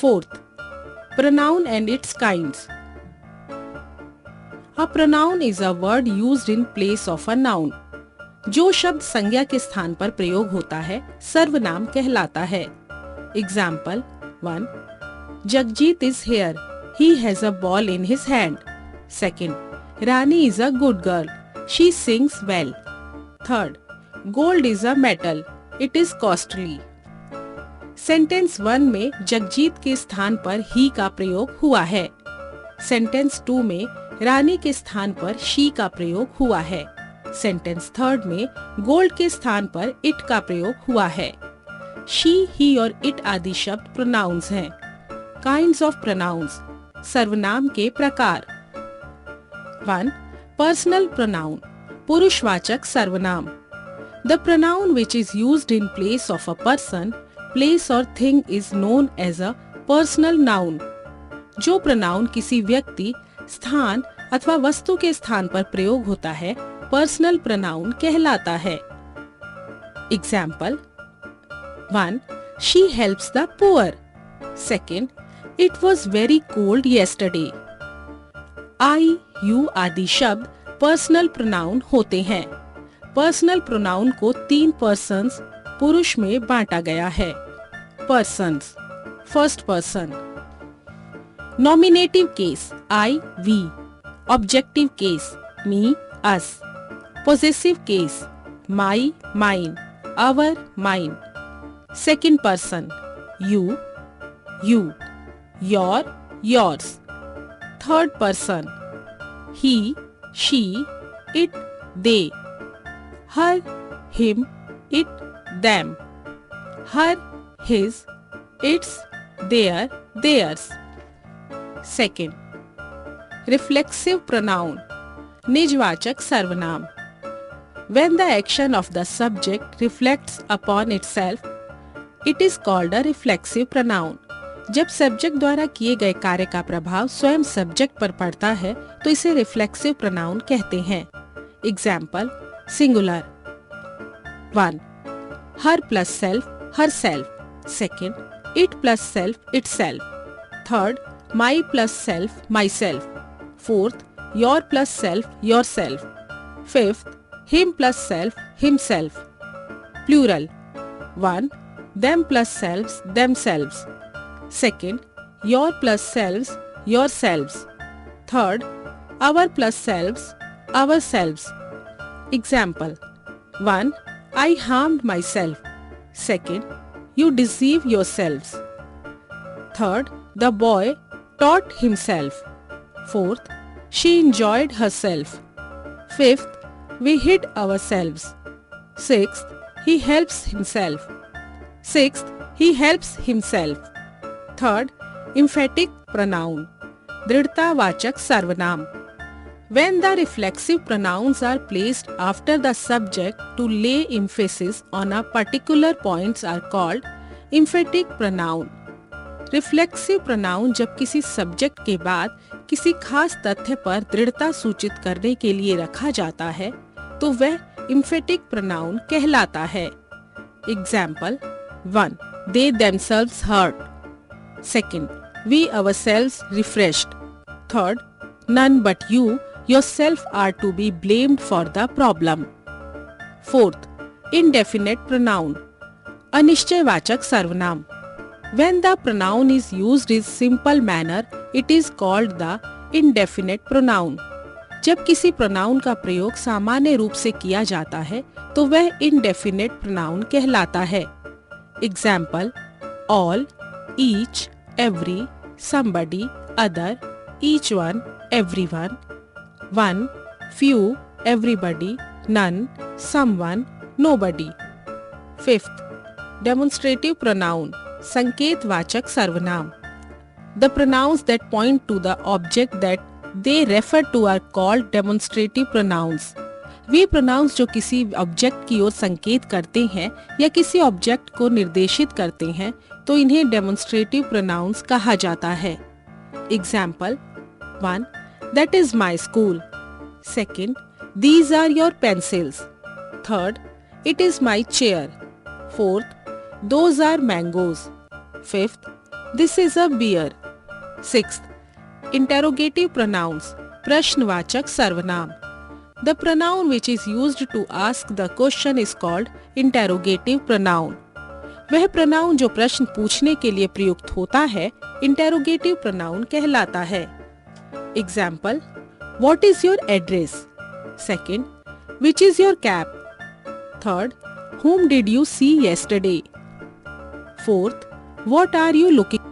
Fourth, pronoun and its kinds. A pronoun is a word used in place of a noun. जो शब्द संज्ञा के स्थान पर प्रयोग होता है सर्वनाम कहलाता है. Example 1. Jagjit is here. He has a ball in his hand. Second, Rani is a good girl. She sings well. Third, gold is a metal. It is costly. Sentence 1 में जगजीत के स्थान पर ही का प्रयोग हुआ है. सेंटेंस 2 में रानी के स्थान पर शी का प्रयोग हुआ है. सेंटेंस 3 में गोल्ड के स्थान पर इट का प्रयोग हुआ है. शी, ही और इट आदि शब्द प्रोनाउंस हैं. Kinds of pronouns. सर्वनाम के प्रकार. 1. Personal pronoun. पुरुषवाचक सर्वनाम. The pronoun which is used in place of a person, place or thing is known as a personal noun. जो प्रोनाउन किसी व्यक्ति, स्थान अथवा वस्तु के स्थान पर प्रयोग होता है पर्सनल प्रोनाउन कहलाता है. Example 1. She helps the poor. Second, it was very cold yesterday. I, you आदि शब्द पर्सनल प्रोनाउन होते हैं. पर्सनल प्रोनाउन को 3 पर्सन्स पुरुष में बांटा गया है. Persons. First person. Nominative case I, we. Objective case me, us. Possessive case my, mine, our, mine. Second person you, you. Your, yours. Third person he, she, it, they. her, him, it, them. her, his, its, their, theirs. Second, reflexive pronoun. निजवाचक सर्वनाम. When the action of the subject reflects upon itself, it is called a reflexive pronoun. जब subject द्वारा किए गए कार्य का प्रभाव स्वयं subject पर पड़ता है तो इसे रिफ्लेक्सिव प्रोनाउन कहते हैं. Example singular. 1. Her plus self, herself. Second, it plus self, itself. Third, my plus self, myself. Fourth, your plus self, yourself. Fifth, him plus self, himself. Plural. 1. Them plus selves, themselves. Second, your plus selves, yourselves. Third, our plus selves, ourselves. Example 1. I harmed myself. Second, you deceive yourselves. Third, the boy taught himself. Fourth, she enjoyed herself. Fifth, we hid ourselves. Sixth, he helps himself. Sixth, he helps himself. Third, emphatic pronoun. दृढ़तावाचक सर्वनाम. When the reflexive pronouns are placed after the subject to lay emphasis on a particular points are called emphatic pronoun. Reflexive pronoun जब किसी subject के बाद किसी खास तथ्य पर दृढ़ता सूचित करने के लिए रखा जाता है तो वह emphatic pronoun कहलाता है. Example 1. They themselves hurt. Second, we ourselves refreshed. Third, none but you yourself are to be blamed for the problem. Fourth, indefinite pronoun. अनिश्चयवाचक सर्वनाम. When the pronoun is used in simple manner, it is called the indefinite pronoun. जब किसी pronoun का प्रयोग सामान्य रूप से किया जाता है तो वह indefinite pronoun कहलाता है. Example, all, each, every, somebody, other, each one, everyone. One, few, everybody, none, someone, nobody. Fifth, demonstrative pronoun. संकेतवाचक सर्वनाम. The pronouns that point to the object that they refer to are called demonstrative pronouns. Way pronouns जो किसी object की ओर संकेत करते हैं या किसी object को निर्देशित करते हैं तो इन्हें demonstrative pronouns कहा जाता है. Example 1. That is my school. Second, these are your pencils. Third, it is my chair. Fourth, those are mangoes. Fifth, This is a beer. 6th. Interrogative pronouns. प्रश्नवाचक सर्वनाम. The pronoun which is used to ask the question is called interrogative pronoun. वह pronoun जो प्रश्न पूछने के लिए प्रयुक्त होता है interrogative pronoun कहलाता है. Example: What is your address? Second, which is your cap? Third, whom did you see yesterday? Fourth, what are you looking